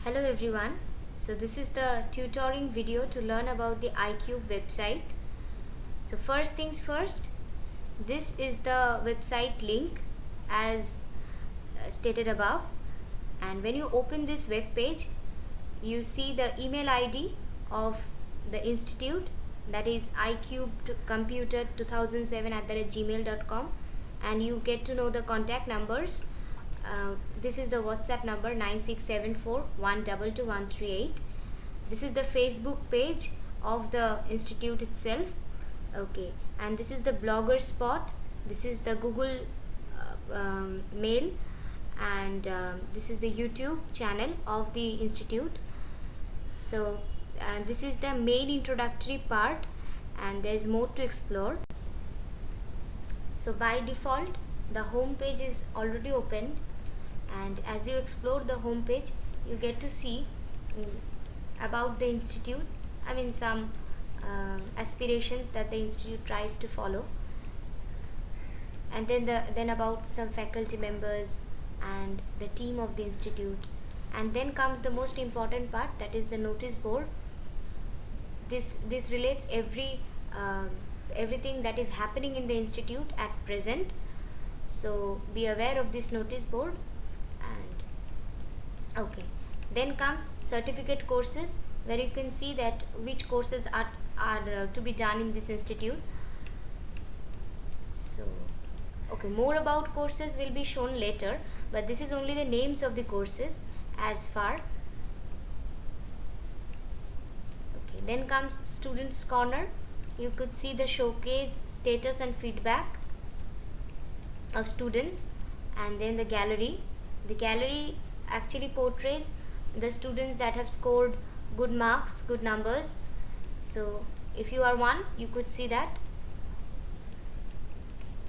Hello everyone. So this is the tutoring video to learn about the iCube website. So first things first, this is the website link as stated above, and when you open this web page you see the email ID of the institute, that is icubecomputer2007@gmail.com, and you get to know the contact numbers. This is the WhatsApp number 9674122138. This is the Facebook page of the institute itself. Okay, and this is the blogger spot. This is the Google mail, and this is the YouTube channel of the institute. So this is the main introductory part, and there is more to explore. So by default the home page is already opened, and as you explore the home page you get to see about the institute. I mean some aspirations that the institute tries to follow, and then about some faculty members and the team of the institute. And then comes the most important part, that is the notice board. This relates everything that is happening in the institute at present, so be aware of this notice board. And okay, then comes certificate courses, where you can see that which courses are to be done in this institute. So okay, more about courses will be shown later, but this is only the names of the courses as far. Okay, then comes students corner. You could see the showcase, status and feedback of students, and then the gallery. The gallery actually portrays the students that have scored good marks, good numbers. So if you are one, you could see that.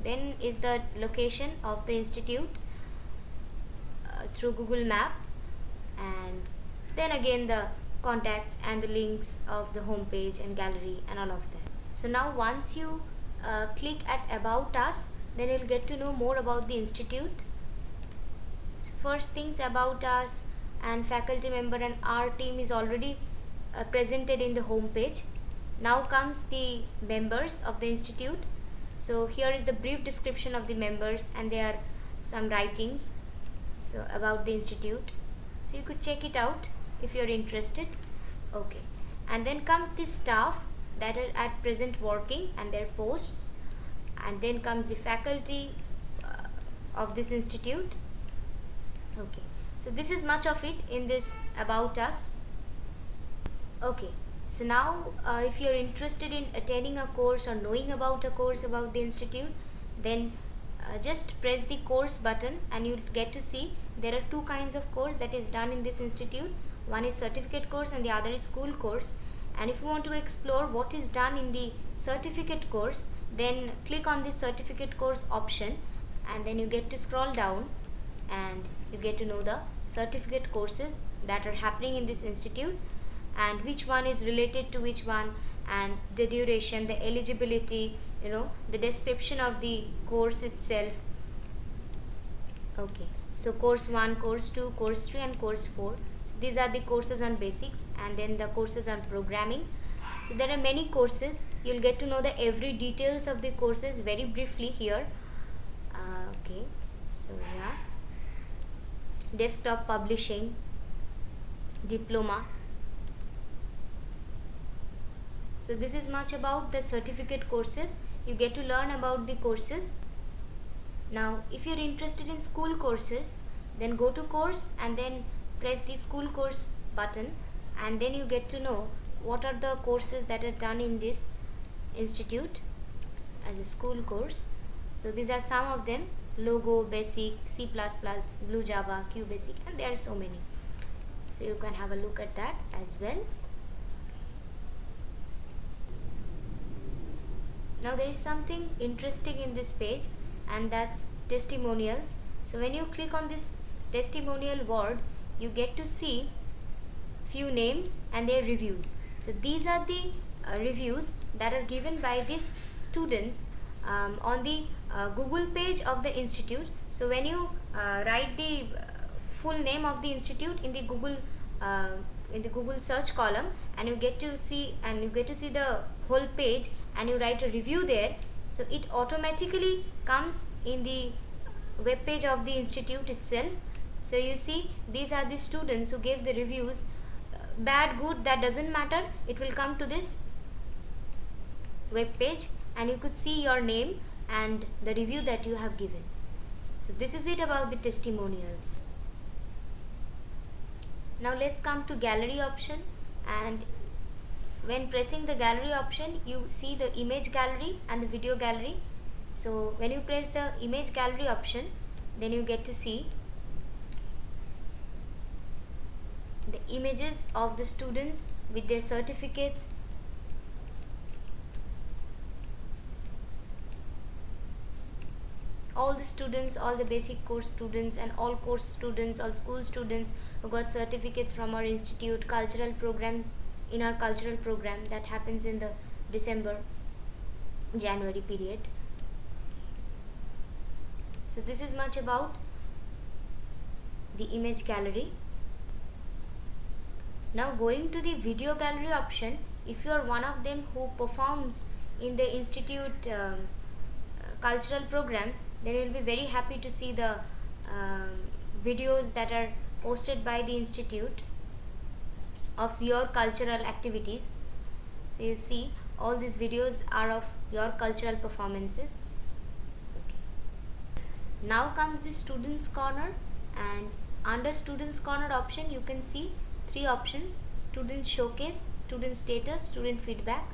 Then is the location of the institute through Google Map, and then again the contacts and the links of the home page and gallery and all of that. So now once you click at About Us, then you'll get to know more about the institute. So first things, About Us and faculty member and our team is already presented in the home page. Now comes the members of the institute. So here is the brief description of the members, and there are some writings about the institute, so you could check it out if you're interested. Okay, and then comes the staff that are at present working and their posts, and then comes the faculty of this institute. Okay, so this is much of it in this About Us. Okay, so now if you're interested in attending a course or knowing about a course about the institute, then just press the course button and you'll get to see there are two kinds of course that is done in this institute. One is certificate course and the other is school course. And if you want to explore what is done in the certificate course, then click on the certificate course option, and then you get to scroll down and you get to know the certificate courses that are happening in this institute, and which one is related to which one, and the duration, the eligibility, the description of the course itself. Okay, so course 1, course 2, course 3 and course 4. So these are the courses on basics, and then the courses on programming. So there are many courses. You'll get to know the every details of the courses very briefly here. Okay, so yeah, desktop publishing, diploma. So this is much about the certificate courses. You get to learn about the courses. Now if you're interested in school courses, then go to course and then press the school course button, and then you get to know what are the courses that are done in this institute as a school course. So these are some of them: Logo, Basic, C++, Blue Java, QBasic, and there are so many. So you can have a look at that as well. Now there is something interesting in this page, and that's testimonials. So when you click on this testimonial word, you get to see few names and their reviews. So these are the reviews that are given by these students on the Google page of the institute. So when you write the full name of the institute in the Google in the Google search column, and you get to see the whole page, and you write a review there, so it automatically comes in the web page of the institute itself. So you see, these are the students who gave the reviews. Bad, good, that doesn't matter, it will come to this web page, and you could see your name and the review that you have given. So this is it about the testimonials. Now let's come to gallery option, and when pressing the gallery option, you see the image gallery and the video gallery. So when you press the image gallery option, then you get to see the images of the students with their certificates, all the students, all the basic course students and all course students, all school students who got certificates from our institute, cultural program, in our cultural program that happens in the December-January period. So this is much about the image gallery. Now going to the video gallery option, if you are one of them who performs in the institute cultural program, then you will be very happy to see the videos that are posted by the institute of your cultural activities. So you see, all these videos are of your cultural performances. Okay. Now comes the students corner, and under students corner option you can see three options: student showcase, student status, student feedback.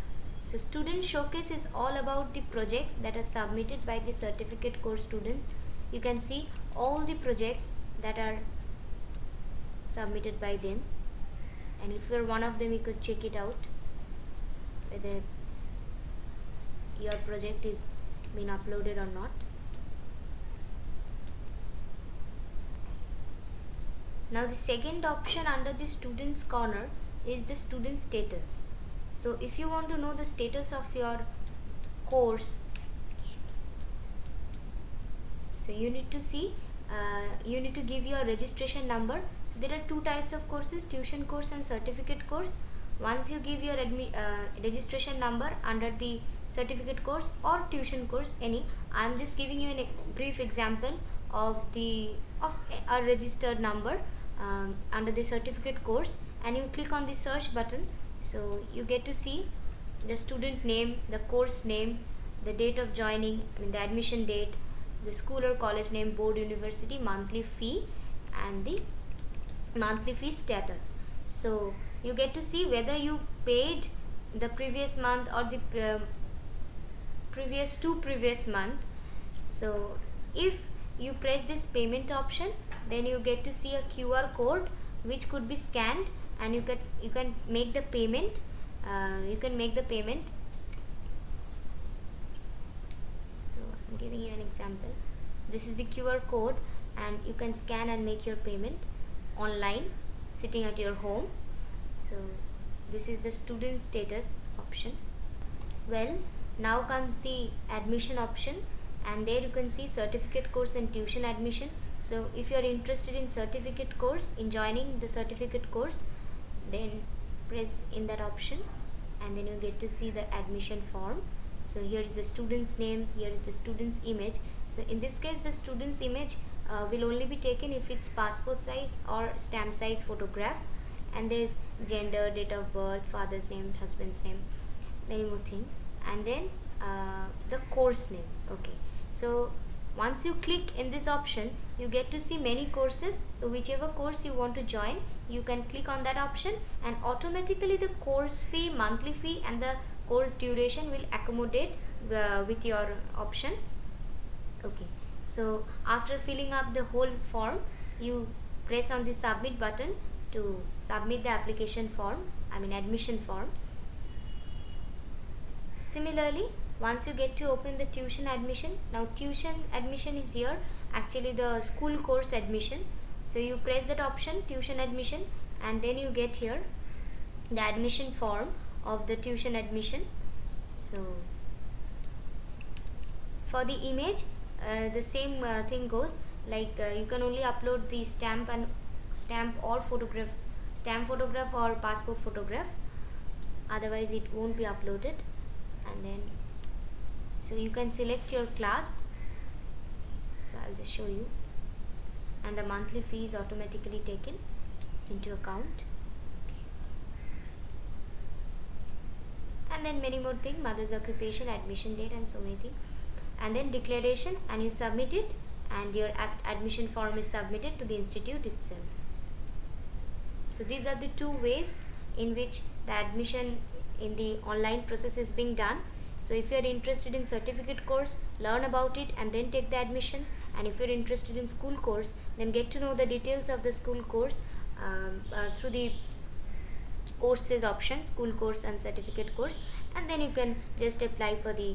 So student showcase is all about the projects that are submitted by the certificate course students. You can see all the projects that are submitted by them, and if you are one of them, you could check it out whether your project is been uploaded or not. Now the second option under the students corner is the student status. So if you want to know the status of your course, so you need to see, you need to give your registration number. So there are two types of courses: tuition course and certificate course. Once you give your registration number under the certificate course or tuition course, any, I am just giving you a brief example of a registered number under the certificate course, and you click on the search button. So you get to see the student name, the course name, the date of joining, the admission date, the school or college name, board, university, monthly fee, and the monthly fee status. So you get to see whether you paid the previous month or the previous month. So if you press this payment option, then you get to see a QR code which could be scanned, and you can make the payment. So I'm giving you an example. This is the QR code, and you can scan and make your payment online sitting at your home. So this is the student status option. Well, now comes the admission option, and there you can see certificate course and tuition admission. So if you are interested in certificate course, in joining the certificate course, then press in that option, and then you get to see the admission form. So here is the student's name, here is the student's image. So in this case, the student's image will only be taken if it's passport size or stamp size photograph, and there's gender, date of birth, father's name, husband's name, many more things, and then the course name. Okay, so once you click in this option, you get to see many courses. So whichever course you want to join, you can click on that option, and automatically the course fee, monthly fee, and the course duration will accommodate with your option. Okay, so after filling up the whole form, you press on the submit button to submit the application form, admission form. Similarly, once you get to open the tuition admission, now tuition admission is here, actually the school course admission. So you press that option, tuition admission, and then you get here the admission form of the tuition admission. So for the image, the same thing goes, like you can only upload the stamp or stamp photograph or passport photograph, otherwise it won't be uploaded. And then so you can select your class, so I'll just show you, and the monthly fee is automatically taken into account. And then many more things, mother's occupation, admission date, and so many things. And then declaration, and you submit it, and your admission form is submitted to the institute itself. So these are the two ways in which the admission in the online process is being done. So if you are interested in certificate course, learn about it and then take the admission. And if you are interested in school course, then get to know the details of the school course through the courses option, school course and certificate course, and then you can just apply for the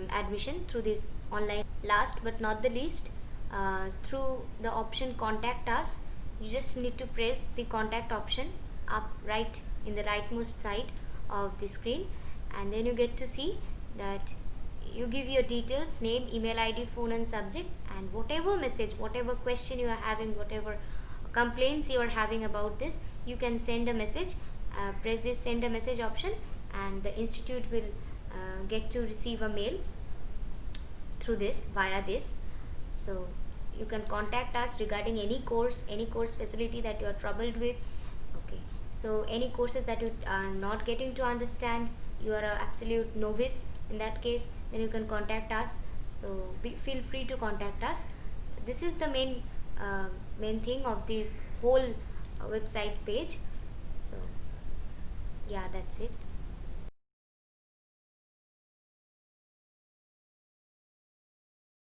admission through this online. Last but not the least, through the option contact us, you just need to press the contact option up right in the rightmost side of the screen, and then you get to see that you give your details, name, email ID, phone and subject, and whatever message, whatever question you are having, whatever complaints you are having about this, you can send a message. Press this send a message option, and the institute will get to receive a mail through this, via this. So you can contact us regarding any course facility that you are troubled with. Okay, so any courses that you are not getting to understand, you are an absolute novice in that case, then you can contact us. So feel free to contact us. This is the main thing of the whole website page. So yeah, that's it.